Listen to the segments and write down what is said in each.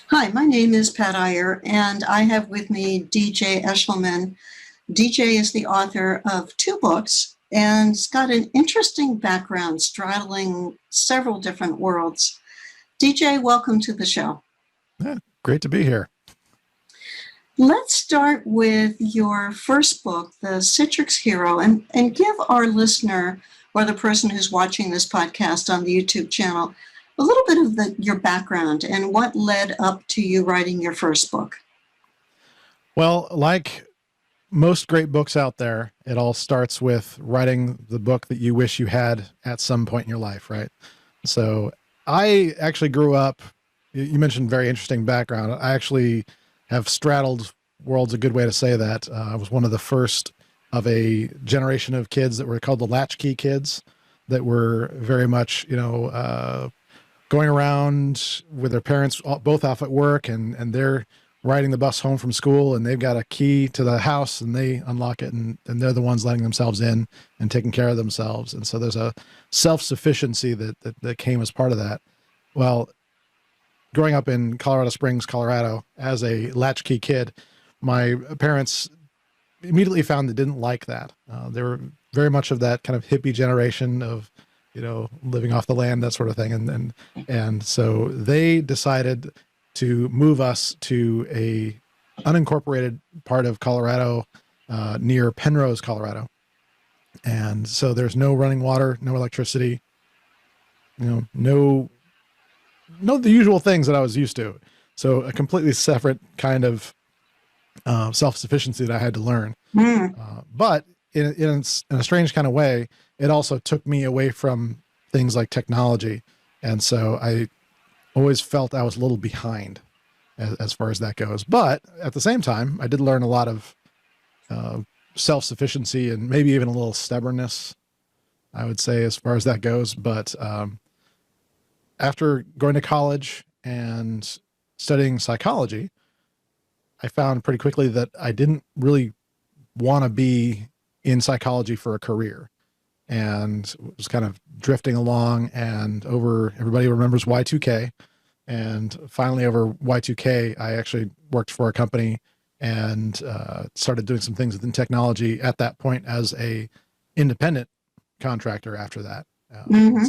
Hi, my name is Pat Iyer, and I have with me DJ Eshelman. DJ is the author of two books and has got an interesting background straddling several different worlds. DJ, welcome to the show. Yeah, great to be here. Let's start with your first book, The Citrix Hero, and give our listener or the person who's watching this podcast on the YouTube channel a little bit of your background and what led up to you writing your first book. Well, like most great books out there, it all starts with writing the book that you wish you had at some point in your life, right? So I actually grew up, you mentioned very interesting background. I actually have straddled worlds, a good way to say that. I was one of the first of a generation of kids that were called the latchkey kids that were very much, going around with their parents both off at work and they're riding the bus home from school and they've got a key to the house and they unlock it and they're the ones letting themselves in and taking care of themselves. And so there's a self-sufficiency that came as part of that. Well, growing up in Colorado Springs, Colorado, as a latchkey kid, my parents immediately found they didn't like that. They were very much of that kind of hippie generation of, living off the land, that sort of thing. And so they decided to move us to a unincorporated part of Colorado, near Penrose, Colorado. And so there's no running water, no electricity, no the usual things that I was used to. So a completely separate kind of self-sufficiency that I had to learn. But in a strange kind of way, it also took me away from things like technology. And so I always felt I was a little behind as far as that goes. But at the same time, I did learn a lot of self-sufficiency and maybe even a little stubbornness, I would say, as far as that goes. But after going to college and studying psychology, I found pretty quickly that I didn't really want to be in psychology for a career, and was kind of drifting along. And everybody remembers Y2K. And finally over Y2K, I actually worked for a company and started doing some things within technology at that point as a independent contractor after that.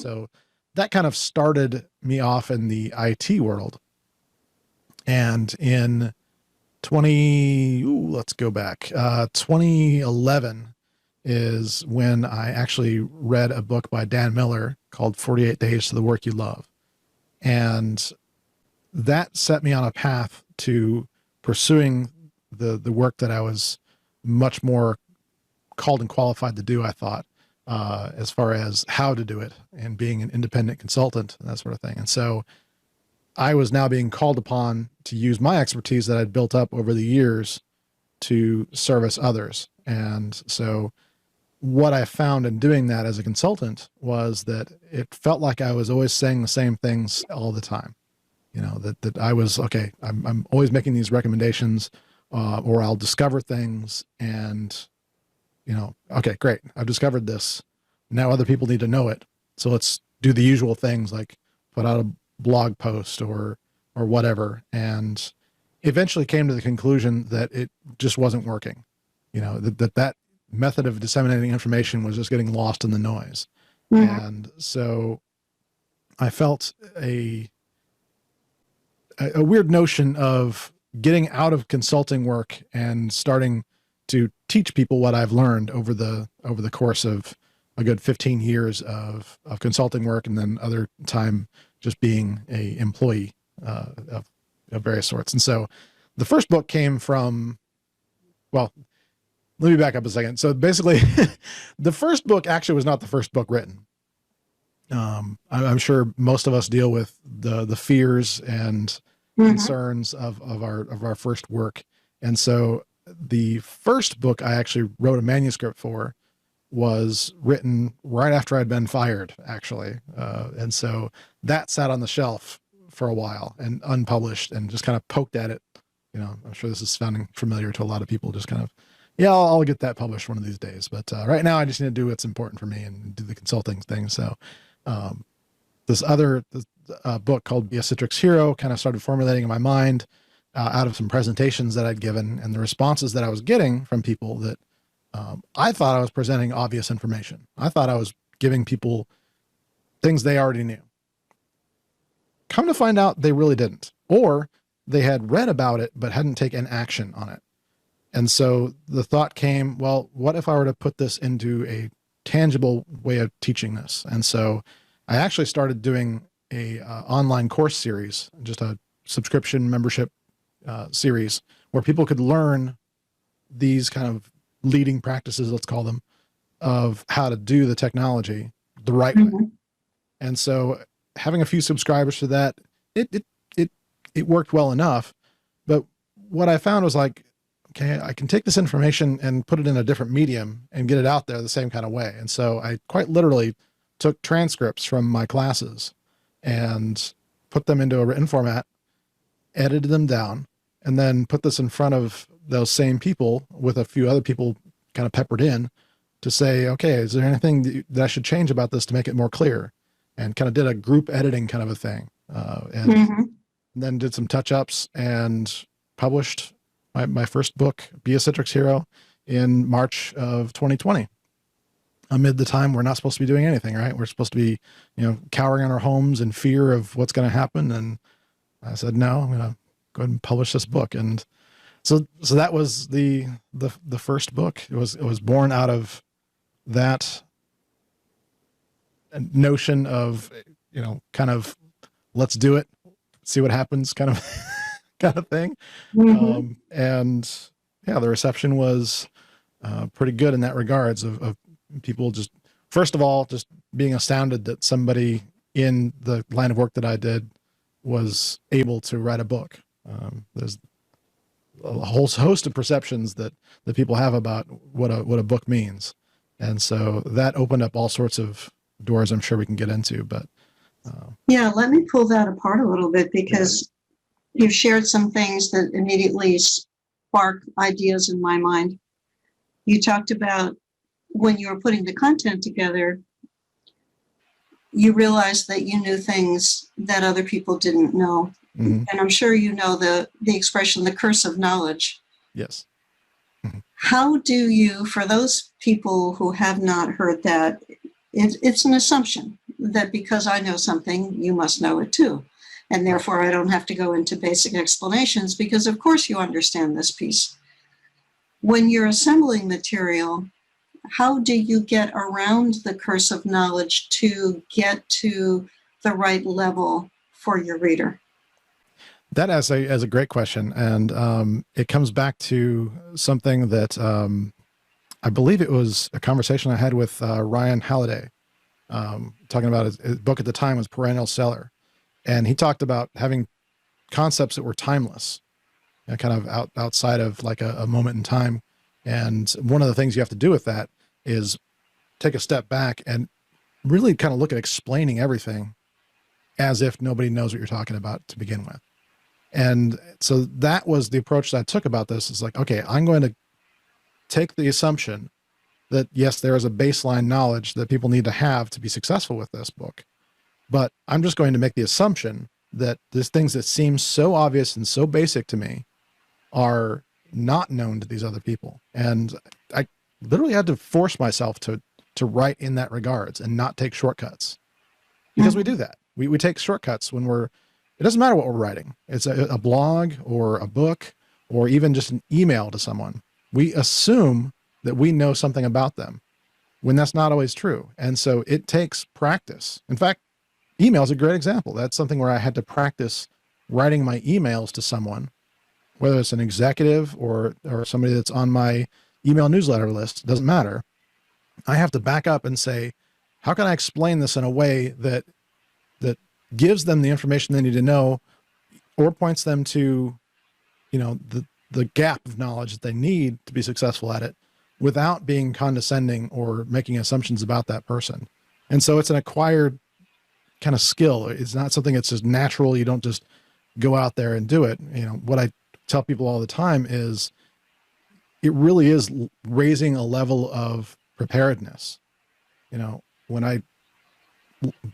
So that kind of started me off in the IT world. And in 2011 is when I actually read a book by Dan Miller called 48 Days to the Work You Love. And that set me on a path to pursuing the work that I was much more called and qualified to do, I thought, as far as how to do it and being an independent consultant and that sort of thing. And so I was now being called upon to use my expertise that I'd built up over the years to service others. And so what I found in doing that as a consultant was that it felt like I was always saying the same things all the time. That I was, okay, I'm always making these recommendations, or I'll discover things and, okay, great. I've discovered this. Now other people need to know it. So let's do the usual things like put out a blog post or whatever. And eventually came to the conclusion that it just wasn't working. That method of disseminating information was just getting lost in the noise. And so I felt a weird notion of getting out of consulting work and starting to teach people what I've learned over the course of a good 15 years of consulting work. And then other time just being a employee of various sorts. And so the first book came from, well, let me back up a second. So basically the first book actually was not the first book written. I'm sure most of us deal with the fears and concerns of our first work. And so the first book I actually wrote a manuscript for was written right after I'd been fired, actually. And so that sat on the shelf for a while and unpublished and just kind of poked at it. I'm sure this is sounding familiar to a lot of people, just kind of, yeah, I'll get that published one of these days. But right now I just need to do what's important for me and do the consulting thing. So this other book called A Citrix Hero kind of started formulating in my mind out of some presentations that I'd given and the responses that I was getting from people that I thought I was presenting obvious information. I thought I was giving people things they already knew. Come to find out they really didn't, or they had read about it but hadn't taken action on it. And so the thought came, well, what if I were to put this into a tangible way of teaching this? And so I actually started doing a online course series, just a subscription membership series, where people could learn these kind of leading practices, let's call them, of how to do the technology the right way. And so having a few subscribers to that, it worked well enough. But what I found was like, okay, I can take this information and put it in a different medium and get it out there the same kind of way. And so I quite literally took transcripts from my classes and put them into a written format, edited them down, and then put this in front of those same people with a few other people kind of peppered in to say, okay, is there anything that I should change about this to make it more clear? And kind of did a group editing kind of a thing. And then did some touch-ups and published my first book, Be a Citrix Hero, in March of 2020. Amid the time we're not supposed to be doing anything, right? We're supposed to be, cowering in our homes in fear of what's going to happen. And I said, no, I'm going to go ahead and publish this book. And so that was the first book. It was born out of that notion of, kind of let's do it, see what happens kind of thing. And yeah, the reception was pretty good in that regards of people just, first of all, just being astounded that somebody in the line of work that I did was able to write a book. There's a whole host of perceptions that people have about what a book means. And so that opened up all sorts of doors I'm sure we can get into, but yeah, let me pull that apart a little bit, because you've shared some things that immediately spark ideas in my mind. You talked about when you were putting the content together, you realized that you knew things that other people didn't know. And I'm sure you know the expression, the curse of knowledge. Yes. How do you, for those people who have not heard that, it's an assumption that because I know something, you must know it too. And therefore, I don't have to go into basic explanations because, of course, you understand this piece. When you're assembling material, how do you get around the curse of knowledge to get to the right level for your reader? That as a great question. And it comes back to something that I believe it was a conversation I had with Ryan Halliday, talking about his book at the time was Perennial Seller. And he talked about having concepts that were timeless, kind of outside of like a moment in time. And one of the things you have to do with that is take a step back and really kind of look at explaining everything as if nobody knows what you're talking about to begin with. And so that was the approach that I took about this. Is like, okay, I'm going to take the assumption that yes, there is a baseline knowledge that people need to have to be successful with this book. But I'm just going to make the assumption that these things that seem so obvious and so basic to me are not known to these other people. And I literally had to force myself to write in that regards and not take shortcuts, because we do that. We take shortcuts when it doesn't matter what we're writing. It's a blog or a book or even just an email to someone. We assume that we know something about them when that's not always true. And so it takes practice. In fact, email is a great example. That's something where I had to practice writing my emails to someone, whether it's an executive or somebody that's on my email newsletter list, doesn't matter. I have to back up and say, how can I explain this in a way that gives them the information they need to know, or points them to, the gap of knowledge that they need to be successful at it, without being condescending or making assumptions about that person. And so it's an acquired kind of skill. It's not something that's just natural. You don't just go out there and do it. What I tell people all the time is it really is raising a level of preparedness. When I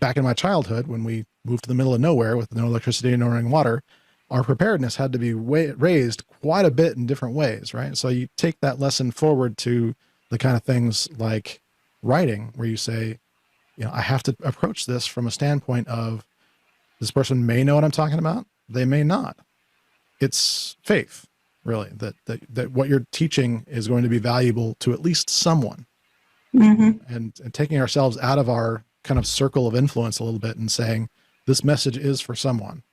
back in my childhood, when we moved to the middle of nowhere with no electricity and no running water, our preparedness had to be raised quite a bit in different ways, right? So you take that lesson forward to the kind of things like writing, where you say, I have to approach this from a standpoint of, this person may know what I'm talking about, they may not. It's faith, really, that what you're teaching is going to be valuable to at least someone. Mm-hmm. And taking ourselves out of our kind of circle of influence a little bit and saying, this message is for someone.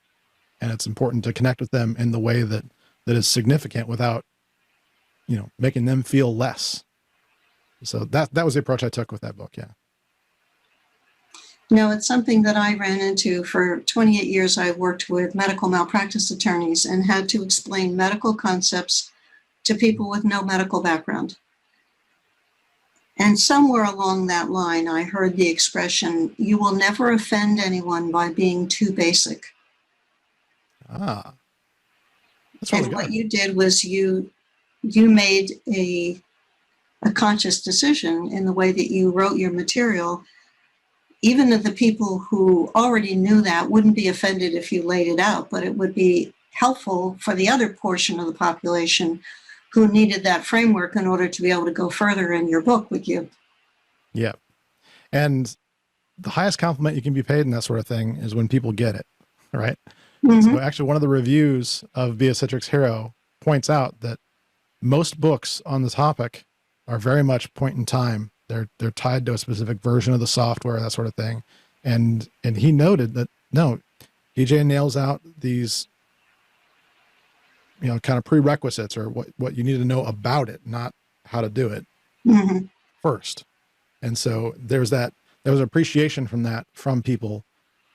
And it's important to connect with them in the way that is significant without, making them feel less. So that was the approach I took with that book. Yeah. It's something that I ran into. For 28 years. I worked with medical malpractice attorneys and had to explain medical concepts to people with no medical background. And somewhere along that line, I heard the expression, you will never offend anyone by being too basic. That's really and good. What you did was you made a conscious decision in the way that you wrote your material. Even if the people who already knew that wouldn't be offended if you laid it out, but it would be helpful for the other portion of the population who needed that framework in order to be able to go further in your book with you. Yeah. And the highest compliment you can be paid in that sort of thing is when people get it, right? Mm-hmm. So actually one of the reviews of Be A Citrix Hero points out that most books on the topic are very much point in time. They're tied to a specific version of the software, that sort of thing. And he noted that, no, EJ nails out these, kind of prerequisites, or what you need to know about it, not how to do it first. And so there was appreciation from people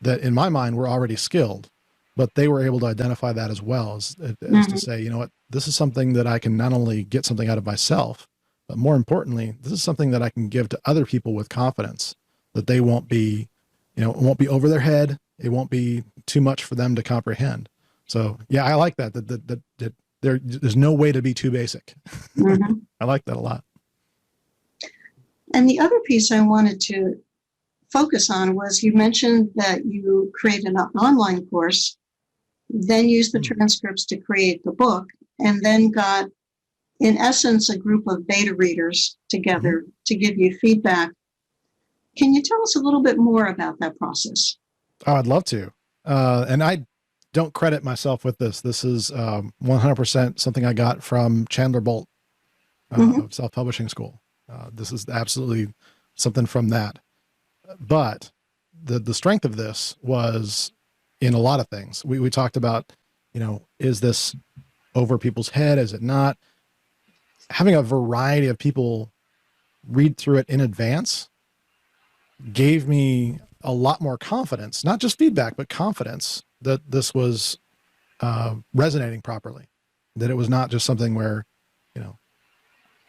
that in my mind were already skilled, but they were able to identify that as well as to say, you know what, this is something that I can not only get something out of myself, but more importantly, this is something that I can give to other people with confidence, that they won't be, it won't be over their head. It won't be too much for them to comprehend. So yeah, I like that there's no way to be too basic. I like that a lot. And the other piece I wanted to focus on was, you mentioned that you created an online course, then used the transcripts to create the book, and then got, in essence, a group of beta readers together to give you feedback. Can you tell us a little bit more about that process? Oh, I'd love to. And I don't credit myself with this. This is 100% something I got from Chandler Bolt of Self-Publishing School. This is absolutely something from that. But the strength of this was in a lot of things. We talked about, is this over people's head? Is it not? Having a variety of people read through it in advance gave me a lot more confidence, not just feedback, but confidence that this was resonating properly, that it was not just something where,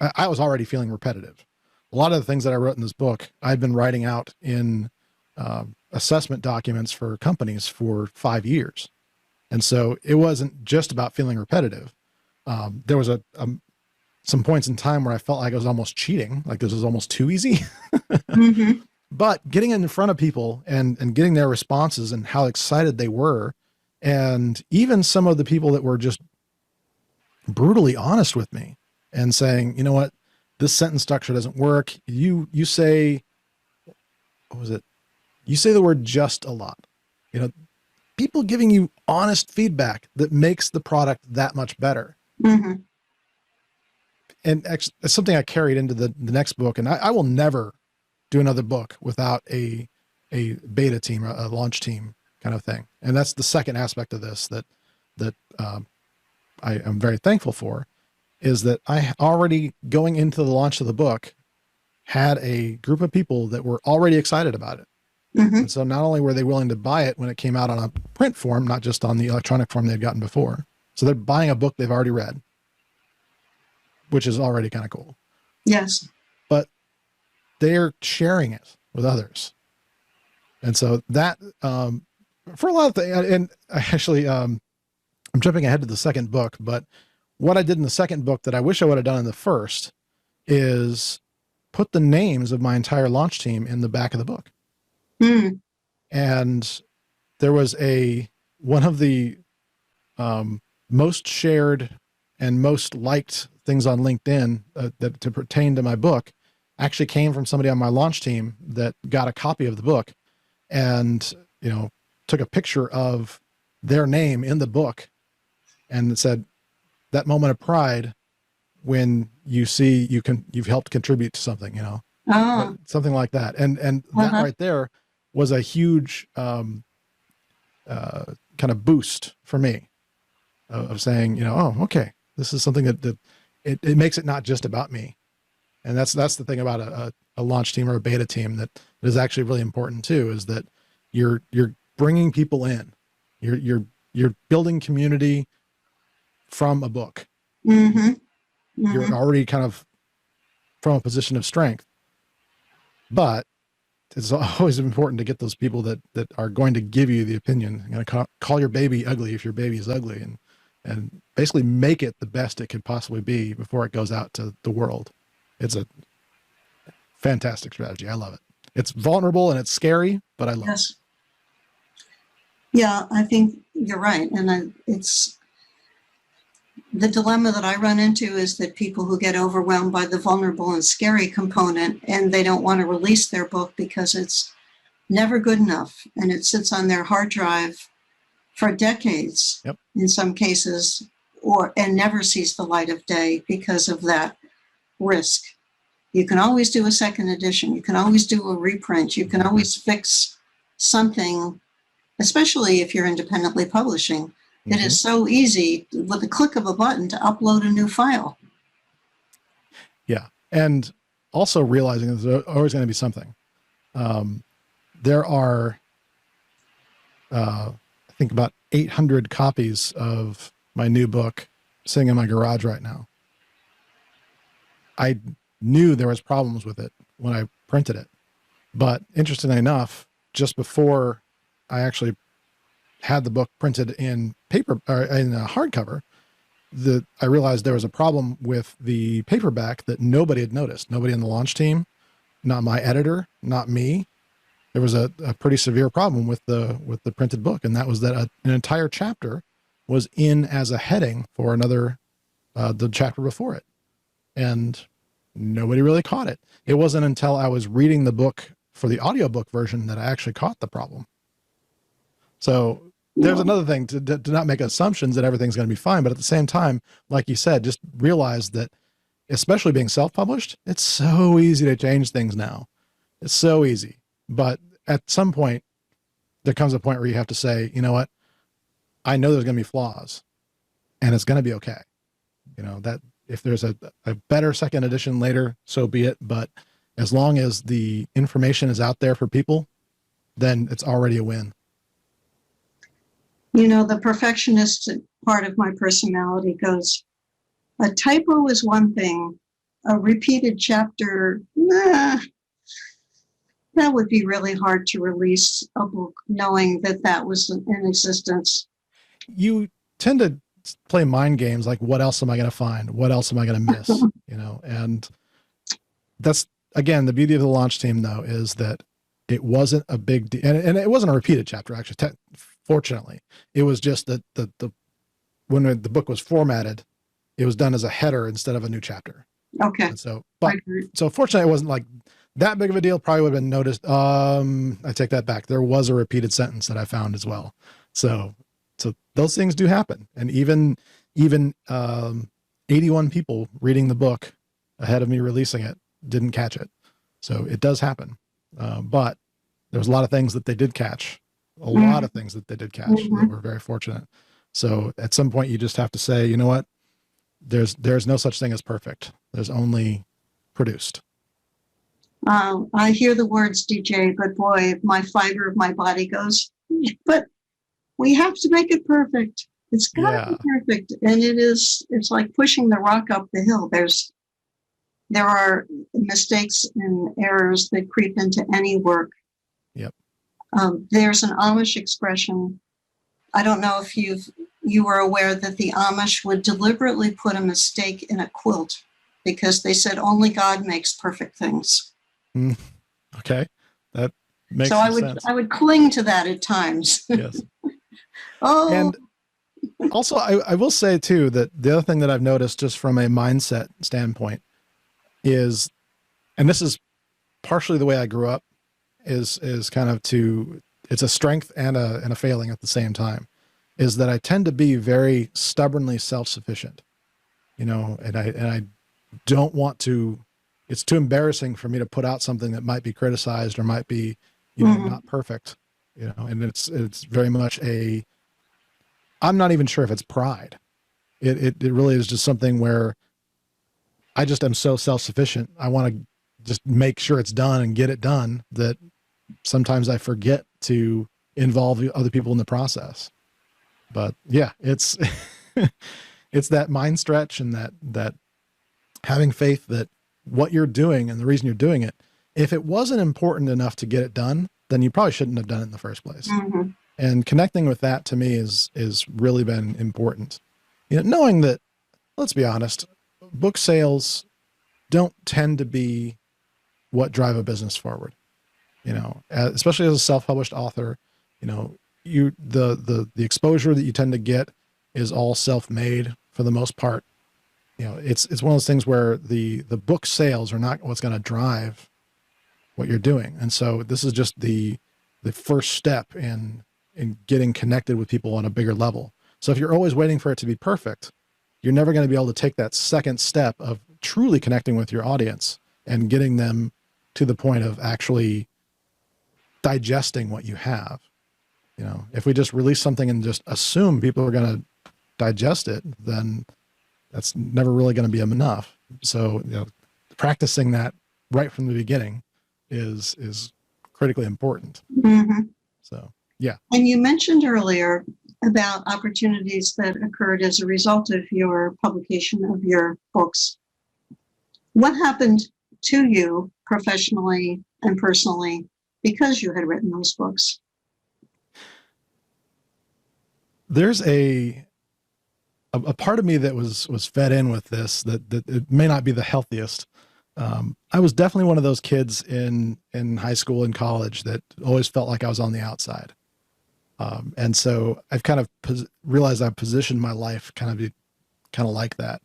I was already feeling repetitive. A lot of the things that I wrote in this book, I've been writing out in assessment documents for companies for 5 years. And so it wasn't just about feeling repetitive. There was some points in time where I felt like I was almost cheating, like this was almost too easy. But getting in front of people and getting their responses and how excited they were, and even some of the people that were just brutally honest with me and saying, you know what, this sentence structure doesn't work. You say, what was it? You say the word just a lot. People giving you honest feedback that makes the product that much better. And actually, it's something I carried into the next book. And I will never do another book without a beta team, a launch team kind of thing. And that's the second aspect of this that I am very thankful for, is that I already, going into the launch of the book, had a group of people that were already excited about it. And so not only were they willing to buy it when it came out on a print form, not just on the electronic form they'd gotten before. So they're buying a book they've already read, which is already kind of cool. Yes. But they're sharing it with others. And so that, for a lot of things, and actually, I'm jumping ahead to the second book, but what I did in the second book that I wish I would have done in the first is put the names of my entire launch team in the back of the book. Mm. And there was one of the most shared and most liked things on LinkedIn that to pertain to my book actually came from somebody on my launch team that got a copy of the book and, took a picture of their name in the book and it said, that moment of pride when you see you've helped contribute to something, Oh. something like that. And that right there was a huge kind of boost for me of saying, oh, okay, this is something that it makes it not just about me. And that's the thing about a launch team or a beta team that is actually really important too, is that you're bringing people in, you're building community from a book. Mm-hmm. Mm-hmm. You're already kind of from a position of strength, but it's always important to get those people that are going to give you the opinion. You're going to call your baby ugly if your baby is ugly, and basically make it the best it could possibly be before it goes out to the world. It's a fantastic strategy. I love it. It's vulnerable and it's scary, but I love it. Yeah, I think you're right. And it's the dilemma that I run into is that people who get overwhelmed by the vulnerable and scary component, and they don't want to release their book because it's never good enough. And it sits on their hard drive for decades, yep, in some cases, and never sees the light of day because of that risk. You can always do a second edition. You can always do a reprint. You can always fix something, especially if you're independently publishing. Mm-hmm. It is so easy with the click of a button to upload a new file. Yeah. And also realizing there's always going to be something. There are, I think about 800 copies of my new book sitting in my garage right now. I knew there was problems with it when I printed it, but interestingly enough, just before I actually had the book printed in paper or in a hardcover, I realized there was a problem with the paperback that nobody had noticed. Nobody in the launch team, not my editor, not me. There was a pretty severe problem with the printed book, and that was that an entire chapter was in as a heading for another, the chapter before it, and nobody really caught it. It wasn't until I was reading the book for the audiobook version that I actually caught the problem. So there's another thing to not make assumptions that everything's going to be fine. But at the same time, like you said, just realize that, especially being self-published, it's so easy to change things now. It's so easy. But at some point, there comes a point where you have to say, you know what? I know there's going to be flaws and it's going to be okay. That if there's a better second edition later, so be it. But as long as the information is out there for people, then it's already a win. The perfectionist part of my personality goes, a typo is one thing, a repeated chapter, that would be really hard to release a book knowing that was in existence. You tend to play mind games like, what else am I going to find? What else am I going to miss? And that's, again, the beauty of the launch team, though, is that it wasn't a big deal. And it wasn't a repeated chapter, actually. Fortunately, it was just that when the book was formatted, it was done as a header instead of a new chapter. Okay. And so fortunately, it wasn't like that big of a deal. Probably would have been noticed. I take that back. There was a repeated sentence that I found as well. So those things do happen. And even 81 people reading the book ahead of me releasing it didn't catch it. So it does happen. But there was a lot of things that they did catch. A lot of things that they did catch that were very fortunate. So at some point you just have to say, you know what? There's no such thing as perfect. There's only produced. I hear the words, DJ, but boy, my fiber of my body goes, but we have to make it perfect. It's got to be perfect. And it's like pushing the rock up the hill. There are mistakes and errors that creep into any work. Yep. There's an Amish expression. I don't know if you were aware that the Amish would deliberately put a mistake in a quilt because they said only God makes perfect things. Okay. Makes So some sense. I would cling to that at times. Yes. Oh, And also, I will say too, that the other thing that I've noticed just from a mindset standpoint is, and this is partially the way I grew up, is kind of it's a strength and a failing at the same time, is that I tend to be very stubbornly self-sufficient, and I don't want to, it's too embarrassing for me to put out something that might be criticized or might be, not perfect, and it's very much I'm not even sure if it's pride. It really is just something where I just am so self-sufficient. I want to just make sure it's done and get it done, that sometimes I forget to involve other people in the process. But yeah, it's, it's that mind stretch and that having faith that what you're doing and the reason you're doing it, if it wasn't important enough to get it done, then you probably shouldn't have done it in the first place. mm-hmm. And connecting with that to me is really been important. Knowing that, let's be honest, book sales don't tend to be what drive a business forward. Especially as a self-published author, the exposure that you tend to get is all self-made for the most part. It's one of those things where the book sales are not what's going to drive what you're doing. And so this is just the first step in getting connected with people on a bigger level. So if you're always waiting for it to be perfect, you're never going to be able to take that second step of truly connecting with your audience and getting them to the point of actually digesting what you have. If we just release something and just assume people are going to digest it, then that's never really going to be enough. So, practicing that right from the beginning is critically important. Mm-hmm. So, yeah. And you mentioned earlier about opportunities that occurred as a result of your publication of your books. What happened to you professionally and personally because you had written those books? There's a part of me that was fed in with this, that it may not be the healthiest. I was definitely one of those kids in high school and college that always felt like I was on the outside. And so I've kind of realized I've positioned my life kind of like that.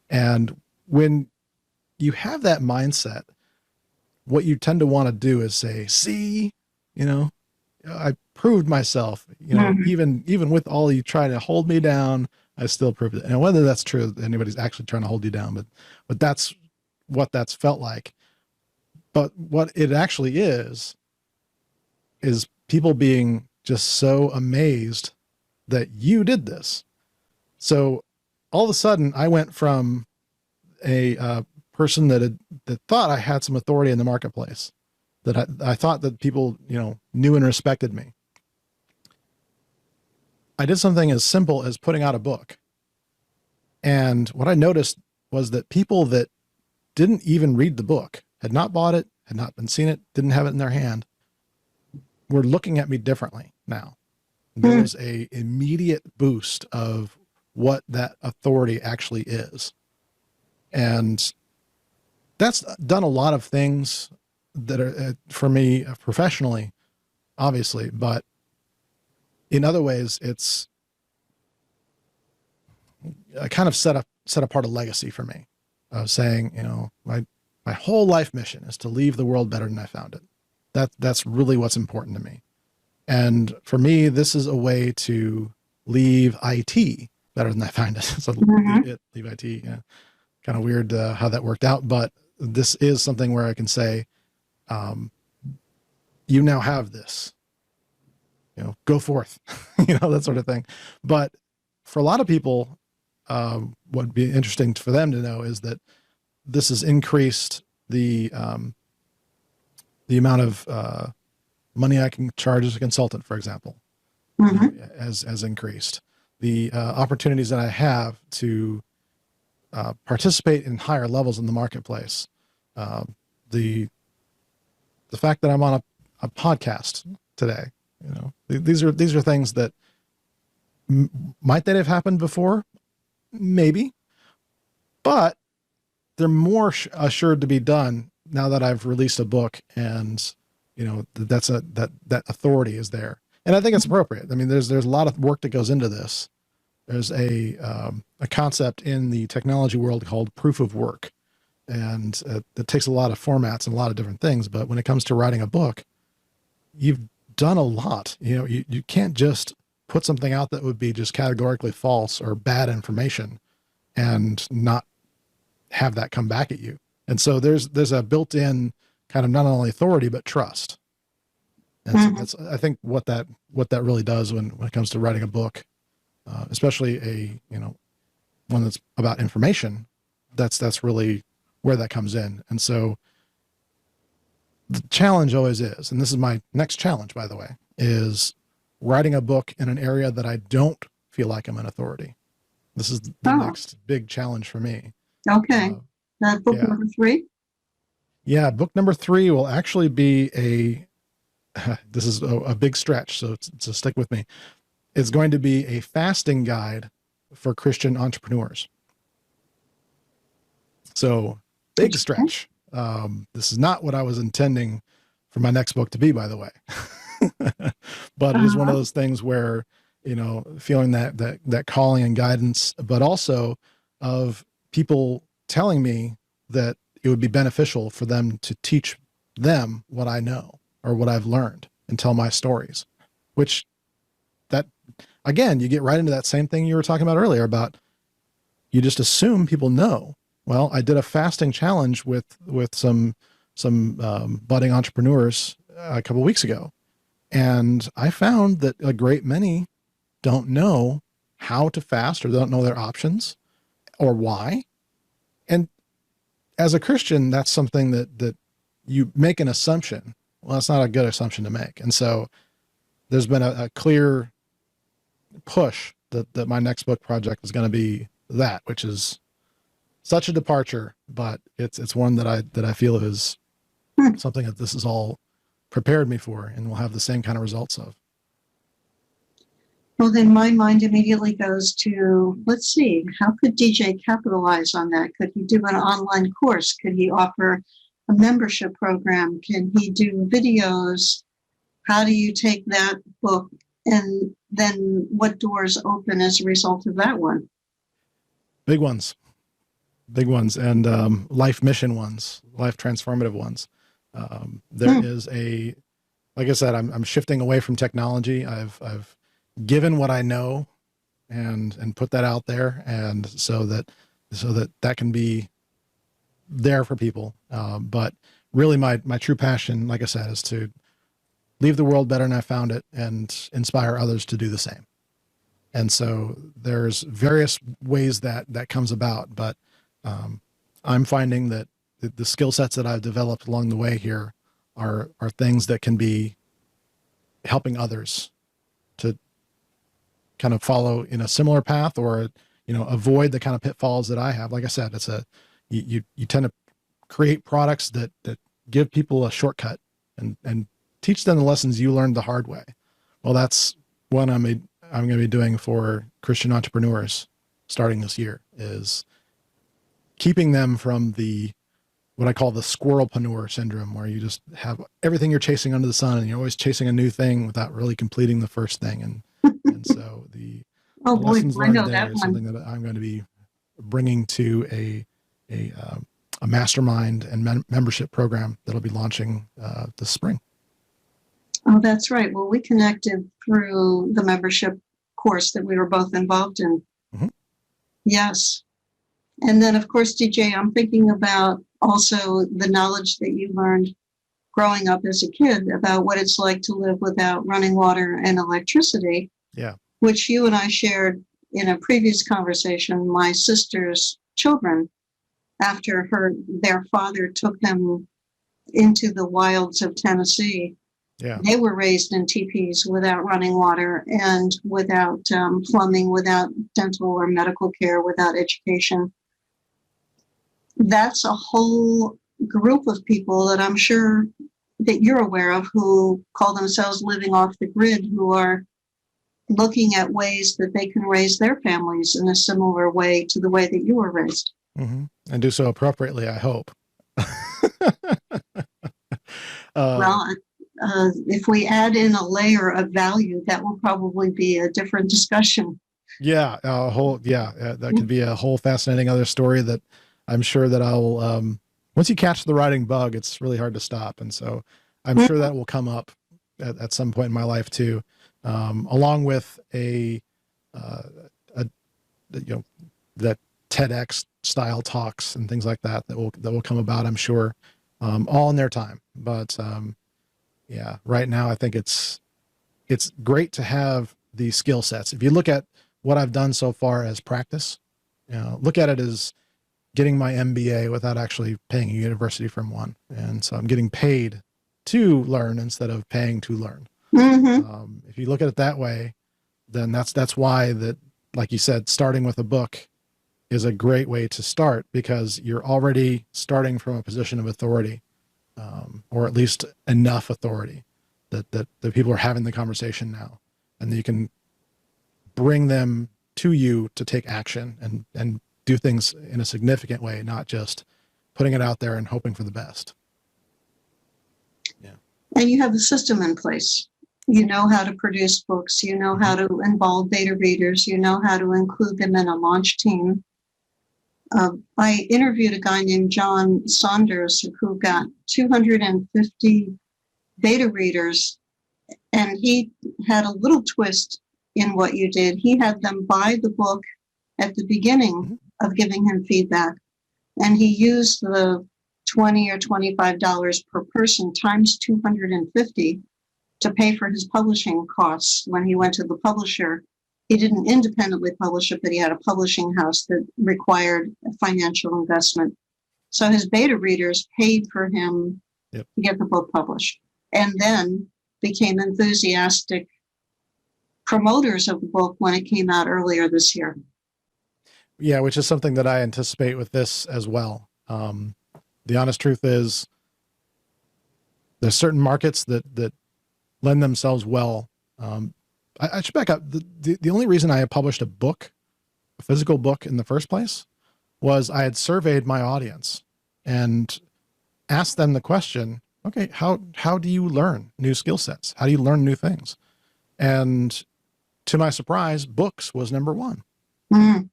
And when you have that mindset, what you tend to want to do is say, see, I proved myself, Mm-hmm. even with all you trying to hold me down, I still proved it. And whether that's true, anybody's actually trying to hold you down, but that's what that's felt like. But what it actually is people being just so amazed that you did this. So all of a sudden I went from a person that thought I had some authority in the marketplace, that I thought that people, knew and respected me. I did something as simple as putting out a book. And what I noticed was that people that didn't even read the book, had not bought it, had not been seen it, didn't have it in their hand, were looking at me differently now. There was a immediate boost of what that authority actually is. And that's done a lot of things that are for me professionally, obviously, but in other ways, it's kind of set apart a legacy for me of saying, my whole life mission is to leave the world better than I found it. That's really what's important to me. And for me, this is a way to leave IT better than I find it. So Mm-hmm. leave IT. Yeah. Kind of weird how that worked out, but this is something where I can say, you now have this, go forth, that sort of thing. But for a lot of people, what would be interesting for them to know is that this has increased the amount of money I can charge as a consultant, for example, Mm-hmm. has increased. The opportunities that I have to participate in higher levels in the marketplace. The fact that I'm on a podcast today, these are things that might that have happened before? Maybe, but they're more assured to be done now that I've released a book and that authority is there. And I think it's appropriate. I mean, there's a lot of work that goes into this. There's a concept in the technology world called proof of work. And it takes a lot of formats and a lot of different things. But when it comes to writing a book, you've done a lot. You can't just put something out that would be just categorically false or bad information and not have that come back at you. And so there's a built-in kind of not only authority, but trust. And so that's, I think, what that really does when it comes to writing a book, especially one that's about information. That's really where that comes in. And so the challenge always is, and this is my next challenge, by the way, is writing a book in an area that I don't feel like I'm an authority. This is the next big challenge for me. Okay. Book number 3? Yeah. Book number 3 will actually be this is a big stretch, so stick with me. It's going to be a fasting guide for Christian entrepreneurs. So big stretch. This is not what I was intending for my next book to be, by the way. But it is one of those things where, feeling that calling and guidance, but also of people telling me that it would be beneficial for them to teach them what I know or what I've learned and tell my stories, which that, again, you get right into that same thing you were talking about earlier about you just assume people know. Well, I did a fasting challenge with some budding entrepreneurs a couple of weeks ago, and I found that a great many don't know how to fast or don't know their options or why. And as a Christian, that's something that you make an assumption. Well, that's not a good assumption to make. And so there's been a clear push that my next book project is going to be that, which is such a departure, but it's one that I feel is something that this is all prepared me for and will have the same kind of results of. Well, then my mind immediately goes to, let's see, how could DJ capitalize on that? Could he do an online course? Could he offer a membership program? Can he do videos? How do you take that book and then what doors open as a result of that one? Big ones, and life mission ones, life transformative ones. There is like I said, I'm shifting away from technology. I've given what I know and put that out there. And so that can be there for people. But really my true passion, like I said, is to leave the world better than I found it and inspire others to do the same. And so there's various ways that comes about, but I'm finding that the skill sets that I've developed along the way here are things that can be helping others to kind of follow in a similar path or, avoid the kind of pitfalls that I have. Like I said, you tend to create products that give people a shortcut and teach them the lessons you learned the hard way. Well, that's what I'm going to be doing for Christian entrepreneurs starting this year, is keeping them from what I call the squirrelpreneur syndrome, where you just have everything you're chasing under the sun and you're always chasing a new thing without really completing the first thing. And so the lessons learned there is something that I'm going to be bringing to a mastermind and membership program that'll be launching this spring. Oh, that's right. Well, we connected through the membership course that we were both involved in. Mm-hmm. Yes. And then, of course, DJ, I'm thinking about also the knowledge that you learned growing up as a kid about what it's like to live without running water and electricity. Yeah. Which you and I shared in a previous conversation. My sister's children, after their father took them into the wilds of Tennessee, they were raised in teepees without running water and without plumbing, without dental or medical care, without education. That's a whole group of people that I'm sure that you're aware of who call themselves living off the grid, who are looking at ways that they can raise their families in a similar way to the way that you were raised. Mm-hmm. And do so appropriately, I hope. Well, if we add in a layer of value, that will probably be a different discussion. Yeah, that could be a whole fascinating other story that I'm sure that I'll, once you catch the writing bug, it's really hard to stop. And so I'm sure that will come up at some point in my life too, along with that TEDx style talks and things like that will come about, I'm sure, all in their time. But yeah, right now I think it's great to have these skill sets. If you look at what I've done so far as practice, look at it as getting my MBA without actually paying a university from one. And so I'm getting paid to learn instead of paying to learn. Mm-hmm. If you look at it that way, then that's why that, like you said, starting with a book is a great way to start, because you're already starting from a position of authority, or at least enough authority that the people are having the conversation now, and that you can bring them to you to take action and do things in a significant way, not just putting it out there and hoping for the best. Yeah. And you have a system in place. You know how to produce books. You know how to involve beta readers. You know how to include them in a launch team. I interviewed a guy named John Saunders who got 250 beta readers, and he had a little twist in what you did. He had them buy the book at the beginning of giving him feedback, and he used the $20 or $25 per person times 250 to pay for his publishing costs. When he went to the publisher, he didn't independently publish it, but he had a publishing house that required a financial investment. So his beta readers paid for him to get the book published, and then became enthusiastic promoters of the book when it came out earlier this year. Yeah, which is something that I anticipate with this as well. The honest truth is there's certain markets that lend themselves well. I should back up. The only reason I had published a book, a physical book in the first place, was I had surveyed my audience and asked them the question, okay, how do you learn new skill sets? How do you learn new things? And to my surprise, books was number one. Mm.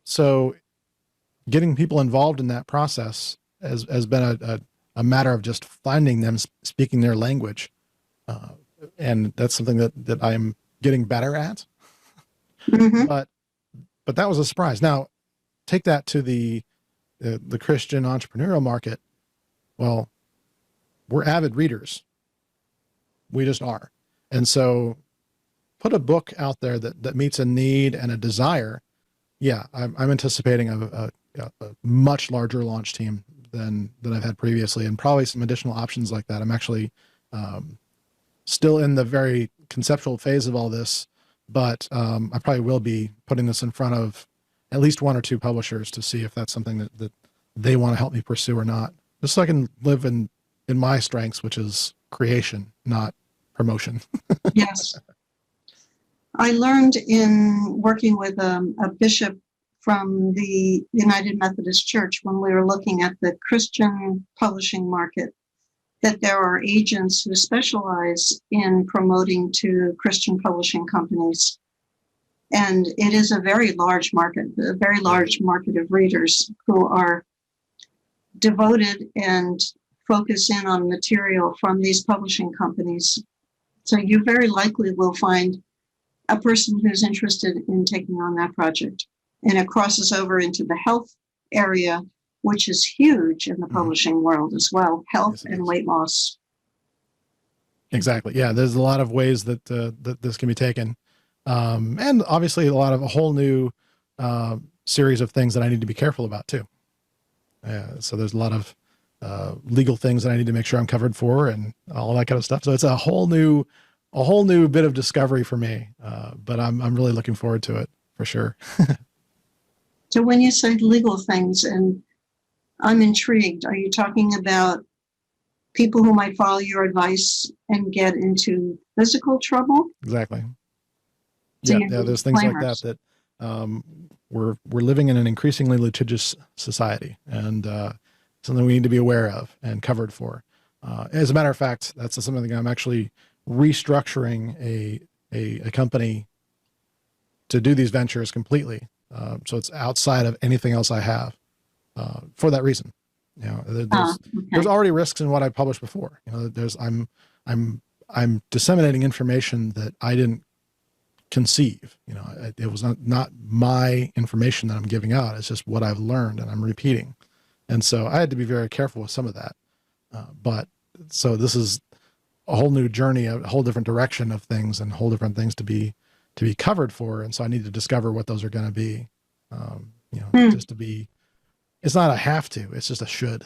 So getting people involved in that process has been a matter of just finding them speaking their language. And that's something that I'm getting better at. Mm-hmm. But that was a surprise. Now, take that to the Christian entrepreneurial market. Well, we're avid readers. We just are. And so put a book out there that meets a need and a desire. Yeah, I'm anticipating a much larger launch team than I've had previously, and probably some additional options like that. I'm actually still in the very conceptual phase of all this, but I probably will be putting this in front of at least one or two publishers to see if that's something that they want to help me pursue or not, just so I can live in my strengths, which is creation, not promotion. Yes. I learned in working with a bishop from the United Methodist Church when we were looking at the Christian publishing market that there are agents who specialize in promoting to Christian publishing companies. And it is a very large market of readers who are devoted and focus in on material from these publishing companies. So you very likely will find a person who's interested in taking on that project. And it crosses over into the health area, which is huge in the publishing world as well, health and weight loss. Exactly. Yeah, there's a lot of ways that this can be taken. And obviously a whole new series of things that I need to be careful about too. So there's a lot of legal things that I need to make sure I'm covered for and all that kind of stuff. So it's a whole new bit of discovery for me. But I'm really looking forward to it for sure. So when you say legal things, and I'm intrigued, are you talking about people who might follow your advice and get into physical trouble? Exactly. So yeah, there's things like that we're living in an increasingly litigious society, and something we need to be aware of and covered for. As a matter of fact, that's something I'm actually restructuring a company to do these ventures completely. So it's outside of anything else I have, for that reason. There's Okay. already risks in what I published before. I'm disseminating information that I didn't conceive. It was not my information that I'm giving out. It's just what I've learned and I'm repeating. And so I had to be very careful with some of that. But so this is a whole new journey, a whole different direction of things and whole different things to be covered for. And so I need to discover what those are going to be, just to be, it's not a have to, it's just a should.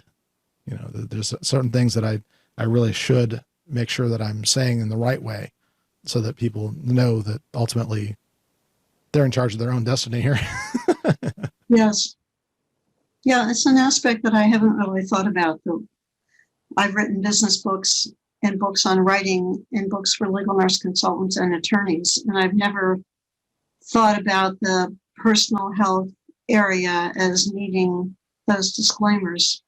There's certain things that I really should make sure that I'm saying in the right way so that people know that ultimately they're in charge of their own destiny here. Yes. Yeah, it's an aspect that I haven't really thought about. I've written business books and books on writing and books for legal nurse consultants and attorneys, and I've never thought about the personal health area as needing those disclaimers.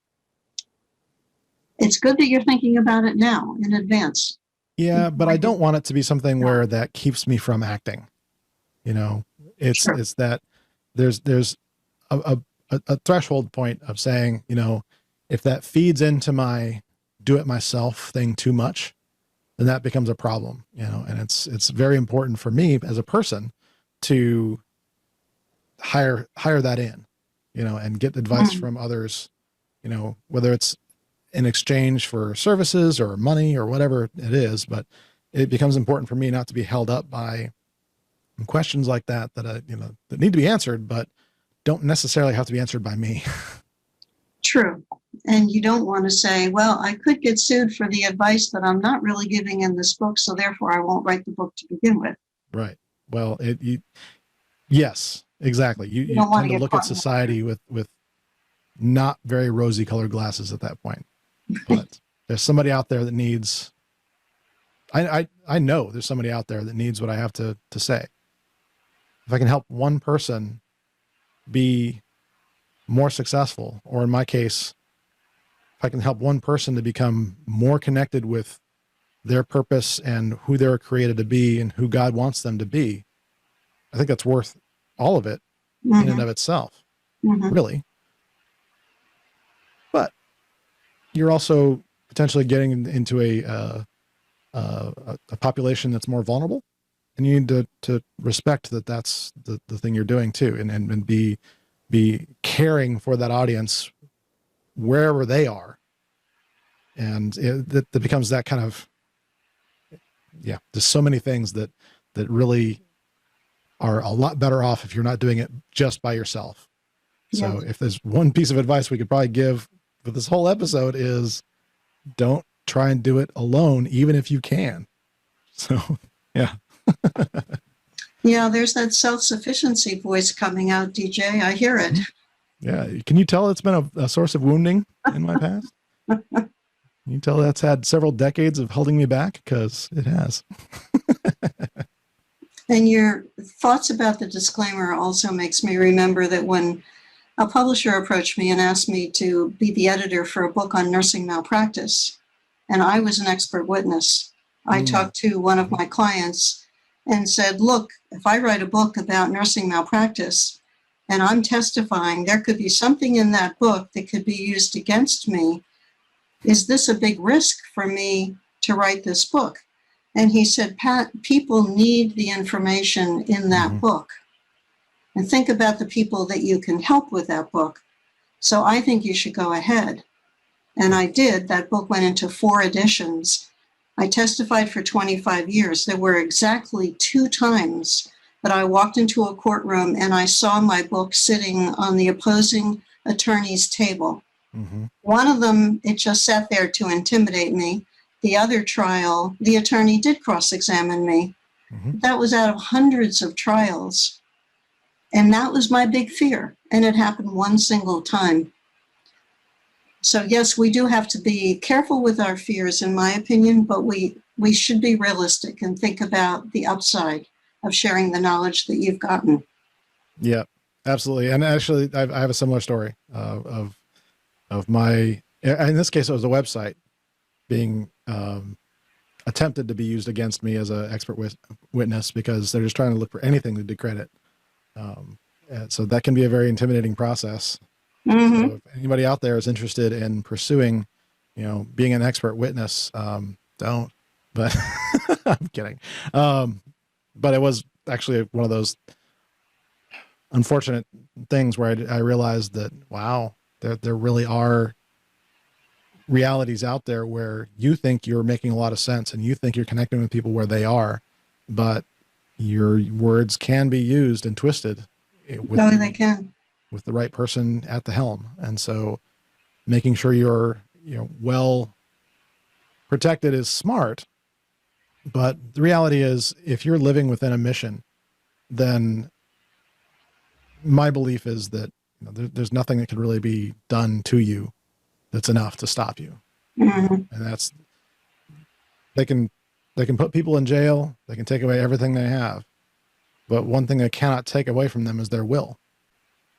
It's good that you're thinking about it now in advance. Yeah, but I don't want it to be something where that keeps me from acting. It's that there's a threshold point of saying, if that feeds into my do it myself thing too much, then that becomes a problem, and it's very important for me as a person to hire that in, and get advice from others, whether it's in exchange for services or money or whatever it is, but it becomes important for me not to be held up by questions like that that need to be answered, but don't necessarily have to be answered by me. True. And you don't want to say, well, I could get sued for the advice that I'm not really giving in this book, so therefore I won't write the book to begin with. Right. Well, yes, exactly. You tend to look at society with not very rosy colored glasses at that point. But there's somebody out there that needs, I know there's somebody out there that needs what I have to say. If I can help one person be more successful, or in my case, if I can help one person to become more connected with their purpose and who they're created to be and who God wants them to be, I think that's worth all of it in and of itself, really. But you're also potentially getting into a population that's more vulnerable, and you need to respect that that's the thing you're doing too, and be caring for that audience wherever they are. And that becomes that kind of, there's so many things that really are a lot better off if you're not doing it just by yourself. So if there's one piece of advice we could probably give for this whole episode is don't try and do it alone, even if you can. So, yeah. Yeah, there's that self-sufficiency voice coming out, DJ. I hear it. Yeah. Can you tell it's been a source of wounding in my past? Can you tell that's had several decades of holding me back? Because it has. And your thoughts about the disclaimer also makes me remember that when a publisher approached me and asked me to be the editor for a book on nursing malpractice, and I was an expert witness, I talked to one of my clients and said, look, if I write a book about nursing malpractice and I'm testifying, there could be something in that book that could be used against me. Is this a big risk for me to write this book? And he said, Pat, people need the information in that book. And think about the people that you can help with that book. So I think you should go ahead. And I did. That book went into 4 editions. I testified for 25 years. There were exactly 2 times that I walked into a courtroom and I saw my book sitting on the opposing attorney's table. One of them, it just sat there to intimidate me. The other trial, the attorney did cross-examine me. That was out of hundreds of trials. And that was my big fear. And it happened one single time. So yes, we do have to be careful with our fears, in my opinion, but we should be realistic and think about the upside of sharing the knowledge that you've gotten. Yeah, absolutely. And actually, I have a similar story of my, in this case, it was a website being attempted to be used against me as an expert witness, because they're just trying to look for anything to discredit. And so that can be a very intimidating process. Mm-hmm. So if anybody out there is interested in pursuing, being an expert witness, don't, but I'm kidding. But it was actually one of those unfortunate things where I realized that, wow, there really are realities out there where you think you're making a lot of sense and you think you're connecting with people where they are, but your words can be used and twisted They can. with the right person at the helm. And so making sure you're, well protected is smart. But the reality is, if you're living within a mission, then my belief is that there's nothing that can really be done to you that's enough to stop you. Mm-hmm. And that's, they can put people in jail. They can take away everything they have. But one thing they cannot take away from them is their will.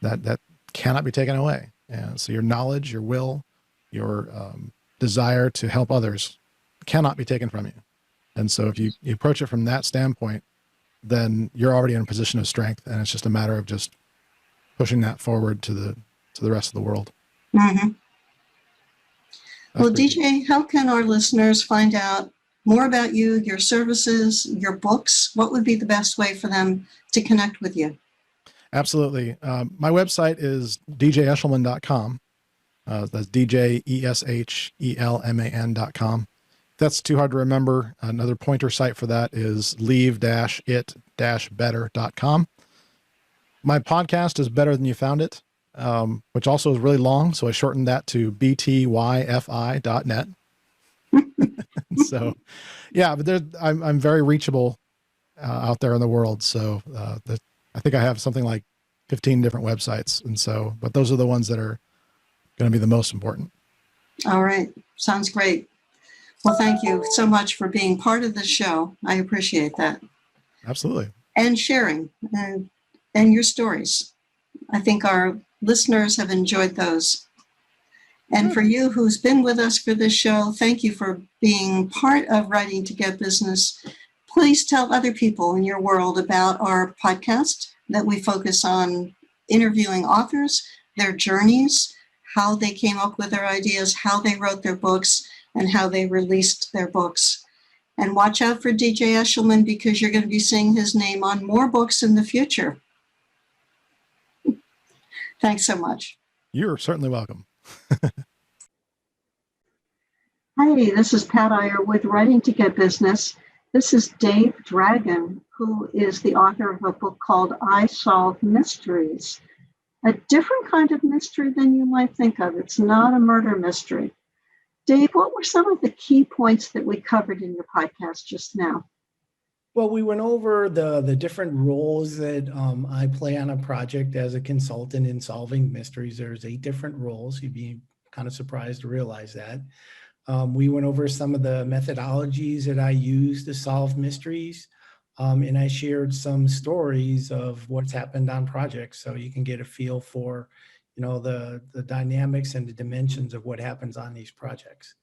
That cannot be taken away. And so your knowledge, your will, your desire to help others cannot be taken from you. And so if you approach it from that standpoint, then you're already in a position of strength, and it's just a matter of just pushing that forward to the rest of the world. Mm-hmm. Well, DJ, how can our listeners find out more about you, your services, your books? What would be the best way for them to connect with you? Absolutely. My website is djeshelman.com. That's DJESHELMAN.com. If that's too hard to remember, another pointer site for that is leave-it-better.com. My podcast is Better Than You Found It, which also is really long, so I shortened that to btyfi.net. So, yeah, but I'm very reachable out there in the world. So I think I have something like 15 different websites. And so, but those are the ones that are going to be the most important. All right. Sounds great. Well, thank you so much for being part of the show. I appreciate that. Absolutely. And sharing and your stories. I think our listeners have enjoyed those. And for you who's been with us for this show, thank you for being part of Writing to Get Business. Please tell other people in your world about our podcast that we focus on interviewing authors, their journeys, how they came up with their ideas, how they wrote their books, and how they released their books. And watch out for DJ Eshelman, because you're going to be seeing his name on more books in the future. Thanks so much. You're certainly welcome. Hi, this is Pat Iyer with Writing to Get Business. This is Dave Dragon, who is the author of a book called I Solve Mysteries. A different kind of mystery than you might think of. It's not a murder mystery. Dave, what were some of the key points that we covered in your podcast just now? Well, we went over the different roles that I play on a project as a consultant in solving mysteries. There's 8 different roles. You'd be kind of surprised to realize that. We went over some of the methodologies that I use to solve mysteries. And I shared some stories of what's happened on projects, so you can get a feel for, the dynamics and the dimensions of what happens on these projects.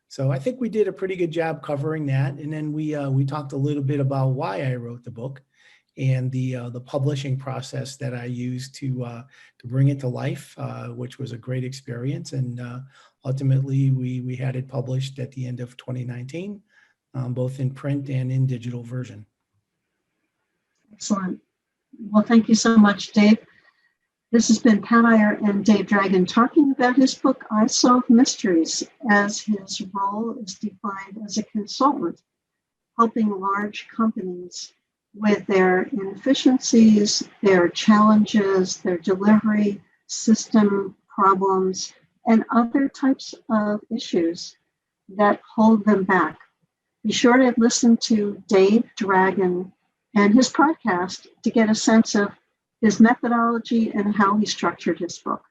So I think we did a pretty good job covering that. And then we talked a little bit about why I wrote the book and the publishing process that I used to bring it to life, which was a great experience. And ultimately, we had it published at the end of 2019, both in print and in digital version. Excellent. Well, thank you so much, Dave. This has been Pat Iyer and Dave Dragon talking about his book, I Solve Mysteries, as his role is defined as a consultant, helping large companies with their inefficiencies, their challenges, their delivery system problems, and other types of issues that hold them back. Be sure to listen to Dave Dragon and his podcast to get a sense of his methodology and how he structured his book.